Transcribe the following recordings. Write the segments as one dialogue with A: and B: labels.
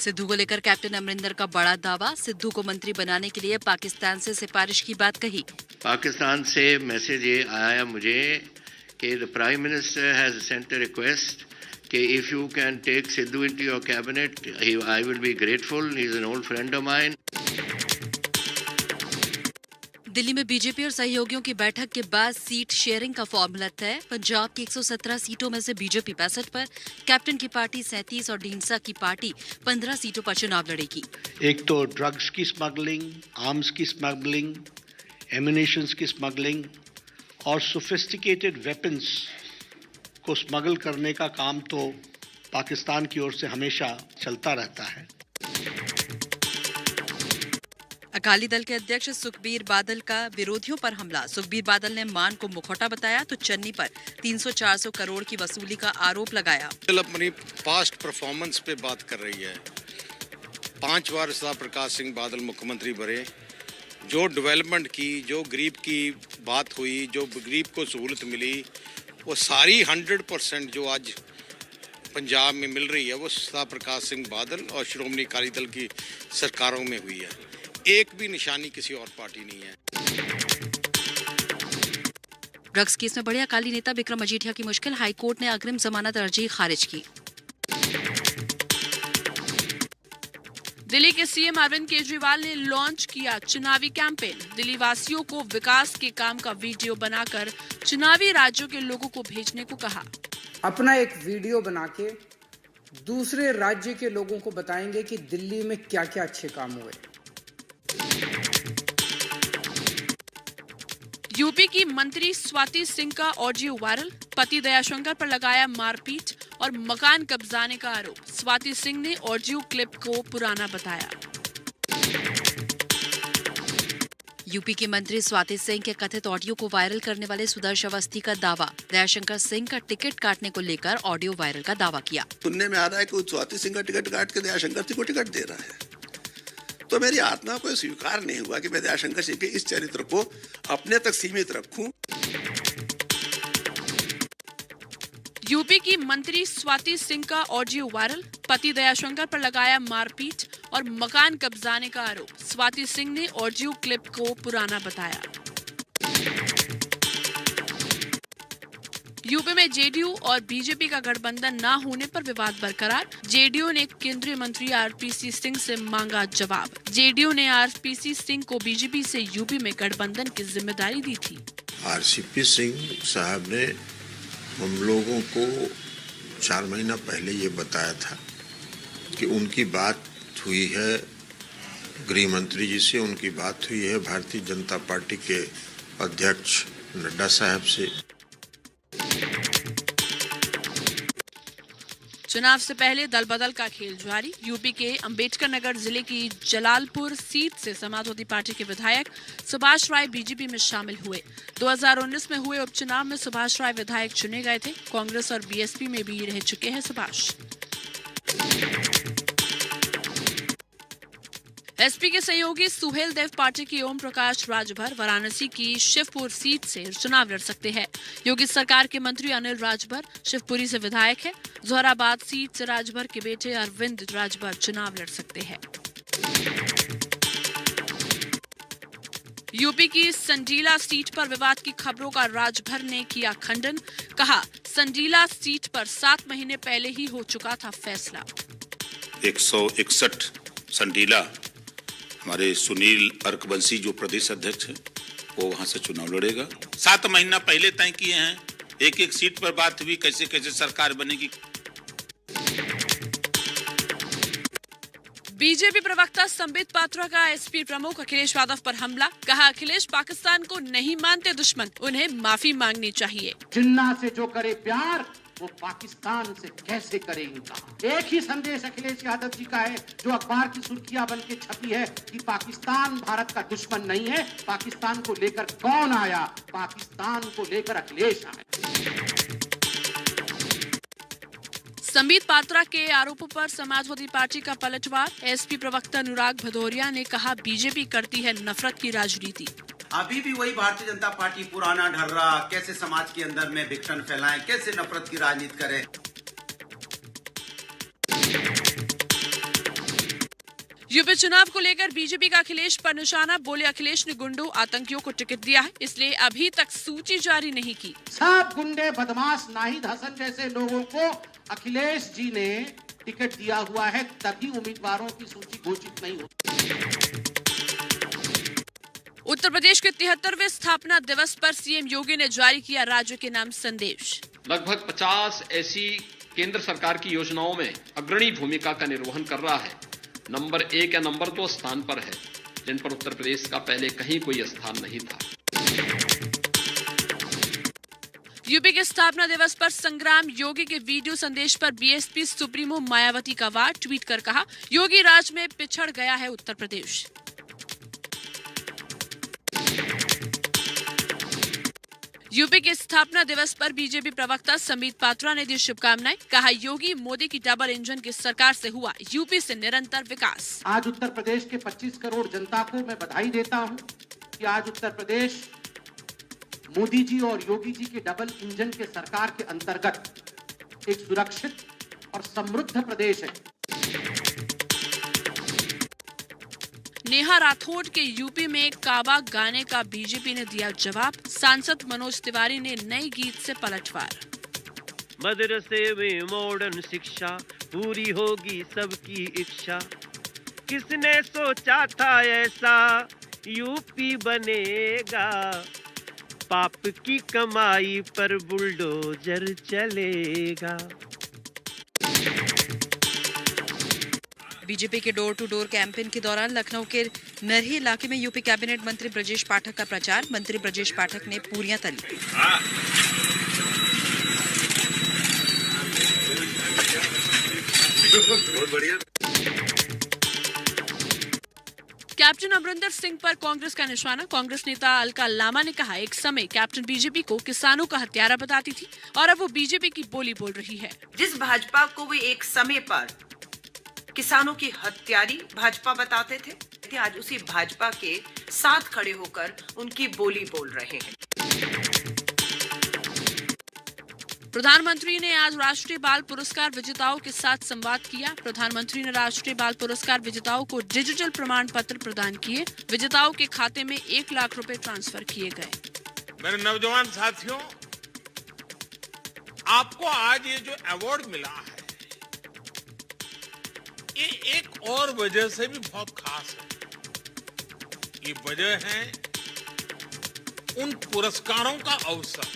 A: सिद्धू को लेकर कैप्टन अमरिंदर का बड़ा दावा, सिद्धू को मंत्री बनाने के लिए पाकिस्तान से सिफारिश की बात कही।
B: पाकिस्तान से मैसेज ये आया मुझे कि the prime minister has sent a request कि if you can take Sidhu into your cabinet I will be grateful, he is an old friend of mine.
A: Delhi में बीजेपी और सहयोगियों की बैठक के बाद सीट शेयरिंग का फॉर्मूला तय। पंजाब की 117 सीटों में से बीजेपी 65 पर, कैप्टन की पार्टी 37 और ढींढसा की पार्टी 15 सीटों पर चुनाव लड़ेगी।
C: एक तो ड्रग्स की स्मगलिंग, आर्म्स की स्मगलिंग, एम्यूनिशंस की स्मगलिंग और सोफिस्टिकेटेड वेपन्स को स्मगल करने का काम तो पाकिस्तान की ओर से हमेशा चलता रहता है।
A: अकाली दल के अध्यक्ष सुखबीर बादल का विरोधियों पर हमला। सुखबीर बादल ने मान को मुखौटा बताया तो चन्नी पर 300-400 करोड़ की वसूली का आरोप लगाया।
D: अपनी पास्ट परफॉर्मेंस पे बात कर रही है। 5 बार सरदार प्रकाश सिंह बादल मुख्यमंत्री बने, जो डेवलपमेंट की, जो गरीब की बात हुई, जो गरीब को सहूलत मिली, वो सारी 100% जो आज पंजाब में मिल रही है वो सरदार प्रकाश सिंह बादल और श्रोमणी अकाली दल की सरकारों में हुई है। एक भी निशानी किसी और पार्टी नहीं है।
A: ड्रग्स केस में बड़े अकाली नेता विक्रम मजीठिया की मुश्किल, हाईकोर्ट ने अग्रिम जमानत अर्जी खारिज की।
E: दिल्ली के सीएम अरविंद केजरीवाल ने लॉन्च किया चुनावी कैंपेन। दिल्ली वासियों को विकास के काम का वीडियो बनाकर चुनावी राज्यों के लोगों को भेजने को कहा।
F: अपना एक वीडियो बना के दूसरे राज्य के लोगों को बताएंगे कि दिल्ली में क्या क्या अच्छे काम हुए।
E: यूपी की मंत्री स्वाति सिंह का ऑडियो वायरल, पति दयाशंकर पर लगाया मारपीट और मकान कब्जाने का आरोप। स्वाति सिंह ने ऑडियो क्लिप को पुराना बताया।
A: यूपी की मंत्री स्वाति सिंह के कथित ऑडियो को वायरल करने वाले सुदर्शन अवस्थी का दावा। दयाशंकर सिंह का टिकट काटने को लेकर ऑडियो वायरल का दावा किया।
G: सुनने में आ रहा है कि स्वाति सिंह का टिकट काट के दयाशंकर सिंह को टिकट दे रहा है, तो मेरी आत्मा को स्वीकार नहीं हुआ कि मैं दयाशंकर सिंह के इस चरित्र को अपने तक सीमित रखूं।
E: यूपी की मंत्री स्वाति सिंह का ऑडियो वायरल, पति दयाशंकर पर लगाया मारपीट और मकान कब्जाने का आरोप। स्वाति सिंह ने ऑडियो क्लिप को पुराना बताया। यूपी में जेडीयू और बीजेपी का गठबंधन न होने पर विवाद बरकरार। जेडीयू ने केंद्रीय मंत्री आरपीसी सिंह से मांगा जवाब। जेडीयू ने आरपीसी सिंह को बीजेपी से यूपी में गठबंधन की जिम्मेदारी दी थी।
H: आरसीपी सिंह साहब ने हम लोगों को 4 महीना पहले ये बताया था कि उनकी बात हुई है गृह मंत्री जी से, उनकी बात हुई है भारतीय जनता पार्टी के अध्यक्ष नड्डा साहब से।
E: चुनाव से पहले दल बदल का खेल जारी। यूपी के अंबेडकर नगर जिले की जलालपुर सीट से समाजवादी पार्टी के विधायक सुभाष राय बीजेपी में शामिल हुए। 2019 में हुए उपचुनाव में सुभाष राय विधायक चुने गए थे। कांग्रेस और बीएसपी में भी रह चुके हैं सुभाष। एसपी के सहयोगी सुहेल देव पार्टी की ओम प्रकाश राजभर वाराणसी की शिवपुर सीट से चुनाव लड़ सकते हैं। योगी सरकार के मंत्री अनिल राजभर शिवपुरी से विधायक है। जोहराबाद सीट से राजभर के बेटे अरविंद राजभर चुनाव लड़ सकते हैं। यूपी की संडीला सीट पर विवाद की खबरों का राजभर ने किया खंडन। कहा, संडीला सीट पर 7 महीने पहले ही हो चुका था फैसला।
I: 161 संडीला हमारे सुनील अर्कबंसी जो प्रदेश अध्यक्ष है वो वहां से चुनाव लड़ेगा। 7 महीना पहले तय किए हैं। एक सीट पर बात हुई, कैसे कैसे सरकार बनेगी।
E: बीजेपी प्रवक्ता संबित पात्रा का एसपी प्रमुख अखिलेश यादव पर हमला। कहा, अखिलेश पाकिस्तान को नहीं मानते दुश्मन, उन्हें माफी मांगनी चाहिए।
J: जिन्ना से जो करे प्यार वो पाकिस्तान से कैसे करे इनकार। एक ही संदेश अखिलेश यादव जी का है जो अखबार की सुर्खियां बन के छपी है कि पाकिस्तान भारत का दुश्मन नहीं है। पाकिस्तान को लेकर कौन आया? पाकिस्तान को लेकर अखिलेश आया।
E: संबित पात्रा के आरोपों पर समाजवादी पार्टी का पलटवार। एसपी प्रवक्ता अनुराग भदौरिया ने कहा, बीजेपी करती है नफरत की राजनीति।
K: अभी भी वही भारतीय जनता पार्टी पुराना ढर्रा, कैसे समाज के अंदर में विघटन फैलाएं, कैसे नफरत की राजनीति करें।
E: यूपी चुनाव को लेकर बीजेपी का अखिलेश पर निशाना, बोले अखिलेश ने गुंडों आतंकियों को टिकट दिया है, इसलिए अभी तक सूची जारी नहीं की।
J: सब गुंडे बदमाश नाहिद हसन जैसे लोगों को अखिलेश जी ने टिकट दिया हुआ है, तभी उम्मीदवारों की सूची घोषित नहीं होती।
E: उत्तर प्रदेश के 73वें स्थापना दिवस पर सीएम योगी ने जारी किया राज्य के नाम संदेश।
L: लगभग 50 ऐसी केंद्र सरकार की योजनाओं में अग्रणी भूमिका का निर्वहन कर रहा है। नंबर 1 या नंबर 2 स्थान पर है, जिन पर उत्तर प्रदेश का पहले कहीं कोई स्थान नहीं था।
E: यूपी के स्थापना दिवस पर संग्राम योगी के वीडियो संदेश पर बीएसपी सुप्रीमो मायावती का वार, ट्वीट कर कहा, योगी राज में पिछड़ गया है उत्तर प्रदेश। यूपी के स्थापना दिवस पर बीजेपी प्रवक्ता संबित पात्रा ने दी शुभकामनाएं, कहा योगी मोदी की डबल इंजन की सरकार से हुआ यूपी से निरंतर विकास।
J: आज उत्तर प्रदेश के 25 करोड़ जनता को मैं बधाई देता हूं कि आज उत्तर प्रदेश मोदी जी और योगी जी के डबल इंजन के सरकार के अंतर्गत एक सुरक्षित और समृद्ध प्रदेश है।
E: नेहा राठौड़ के यूपी में काबा गाने का बीजेपी ने दिया जवाब, सांसद मनोज तिवारी ने नए गीत से पलटवार।
M: मदरसे में मॉडर्न शिक्षा पूरी होगी सबकी इच्छा, किसने सोचा था ऐसा यूपी बनेगा, पाप की कमाई पर बुलडोजर चलेगा।
A: बीजेपी के डोर टू डोर कैंपेन के दौरान लखनऊ के नरही इलाके में यूपी कैबिनेट मंत्री ब्रजेश पाठक का प्रचार, मंत्री ब्रजेश पाठक ने पूरियां तली। कैप्टन अमरिंदर सिंह पर कांग्रेस का निशाना, कांग्रेस नेता अलका लामा ने कहा, एक समय कैप्टन बीजेपी को किसानों का हत्यारा बताती थी और अब वो बीजेपी की बोली बोल रही है।
N: जिस भाजपा को वो एक समय पर किसानों की हत्यारी भाजपा बताते थे, आज उसी भाजपा के साथ खड़े होकर उनकी बोली बोल रहे हैं।
E: प्रधानमंत्री ने आज राष्ट्रीय बाल पुरस्कार विजेताओं के साथ संवाद किया। प्रधानमंत्री ने राष्ट्रीय बाल पुरस्कार विजेताओं को डिजिटल प्रमाण पत्र प्रदान किए। विजेताओं के खाते में 1 लाख रुपए ट्रांसफर किए गए।
I: मेरे नौजवान साथियों, आपको आज ये जो अवार्ड मिला है, ये एक और वजह से भी बहुत खास है। ये वजह है उन पुरस्कारों का अवसर।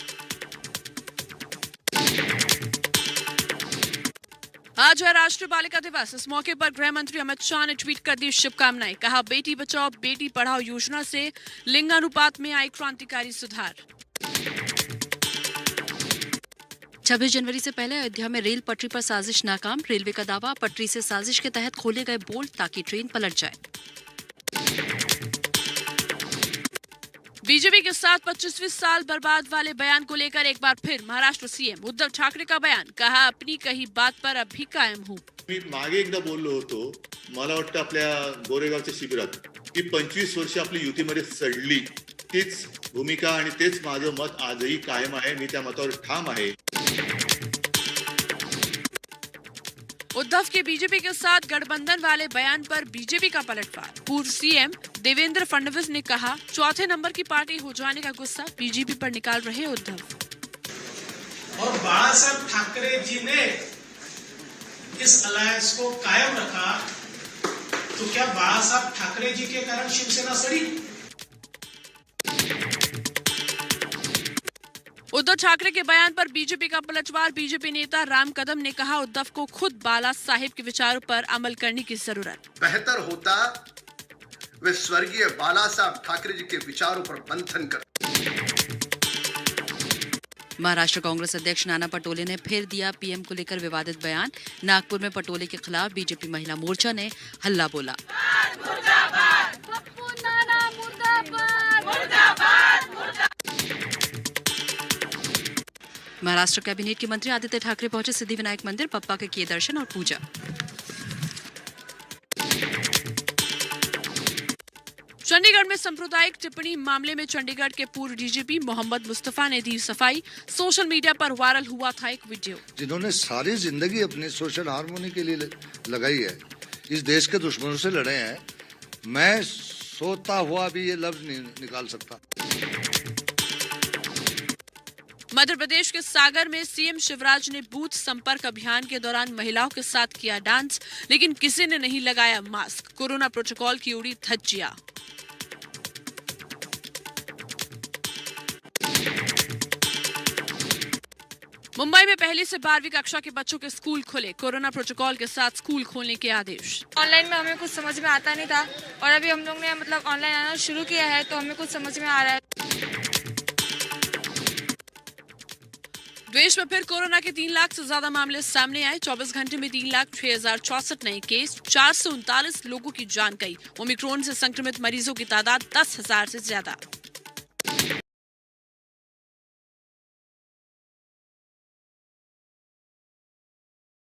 E: आज है राष्ट्रीय बालिका दिवस। इस मौके पर गृह मंत्री अमित शाह ने ट्वीट कर दी शुभकामनाएं, कहा बेटी बचाओ बेटी पढ़ाओ योजना से लिंगानुपात में आई क्रांतिकारी सुधार।
A: 26 जनवरी से पहले अयोध्या में रेल पटरी पर साजिश नाकाम, रेलवे का दावा, पटरी से साजिश के तहत खोले गए बोल्ट ताकि ट्रेन पलट जाए।
E: बीजेपी के साथ 25वीं साल बर्बाद वाले बयान को लेकर एक बार फिर महाराष्ट्र सीएम उद्धव ठाकरे का बयान, कहा अपनी कही बात पर अभी कायम हूँ।
O: मी मागे एकदा बोललो होतो, मला वाटतं आपल्या गोरेगावच्या शिबिरात की 25 वर्ष आपली युतीमध्ये सडली, तीच भूमिका आणि तेच माझं मत आजही कायम आहे। मी त्या मतावर ठाम आहे।
E: उद्धव के बीजेपी के साथ गठबंधन वाले बयान पर बीजेपी का पलटवार। पूर्व सीएम देवेंद्र फडणवीस ने कहा, चौथे नंबर की पार्टी हो जाने का गुस्सा बीजेपी पर निकाल रहे उद्धव।
P: और बाला साहब ठाकरे जी ने इस अलायंस को कायम रखा, तो क्या बाला साहब ठाकरे जी के कारण शिवसेना सड़ी?
E: उद्धव ठाकरे के बयान पर बीजेपी का पलटवार। बीजेपी नेता राम कदम ने कहा, उद्धव को खुद बाला साहिब के विचारों पर अमल करने की जरूरत।
Q: बेहतर होता वे स्वर्गीय बाला साहब ठाकरे जी के विचारों पर मंथन कर।
A: महाराष्ट्र कांग्रेस अध्यक्ष नाना पटोले ने फिर दिया पीएम को लेकर विवादित बयान। नागपुर में पटोले के खिलाफ बीजेपी महिला मोर्चा ने हल्ला बोला। महाराष्ट्र कैबिनेट के मंत्री आदित्य ठाकरे पहुंचे सिद्धिविनायक मंदिर, पप्पा के किए दर्शन और पूजा।
E: चंडीगढ़ में सांप्रदायिक टिप्पणी मामले में चंडीगढ़ के पूर्व डीजीपी मोहम्मद मुस्तफा ने दी सफाई। सोशल मीडिया पर वायरल हुआ था एक वीडियो।
R: जिन्होंने सारी जिंदगी अपने सोशल हार्मोनी के लिए लगाई है, इस देश के दुश्मनों से लड़े हैं, मैं सोता हुआ भी ये लफ्ज नहीं निकाल सकता।
E: मध्य प्रदेश के सागर में सीएम शिवराज ने बूथ संपर्क अभियान के दौरान महिलाओं के साथ किया डांस, लेकिन किसी ने नहीं लगाया मास्क। कोरोना प्रोटोकॉल की उड़ी धज्जियां। मुंबई में पहली से 12वीं कक्षा के बच्चों के स्कूल खुले। कोरोना प्रोटोकॉल के साथ स्कूल खोलने के आदेश।
S: ऑनलाइन में हमें कुछ समझ में आता नहीं था और अभी हम लोग ने ऑनलाइन आना शुरू किया है तो हमें कुछ समझ में आ रहा है।
E: देश में फिर कोरोना के 3 लाख से ज्यादा मामले सामने आए। 24 घंटे में 3,06,064 नए केस, 439 लोगों की जान गई। ओमिक्रॉन से संक्रमित मरीजों की तादाद 10,000 से ज्यादा।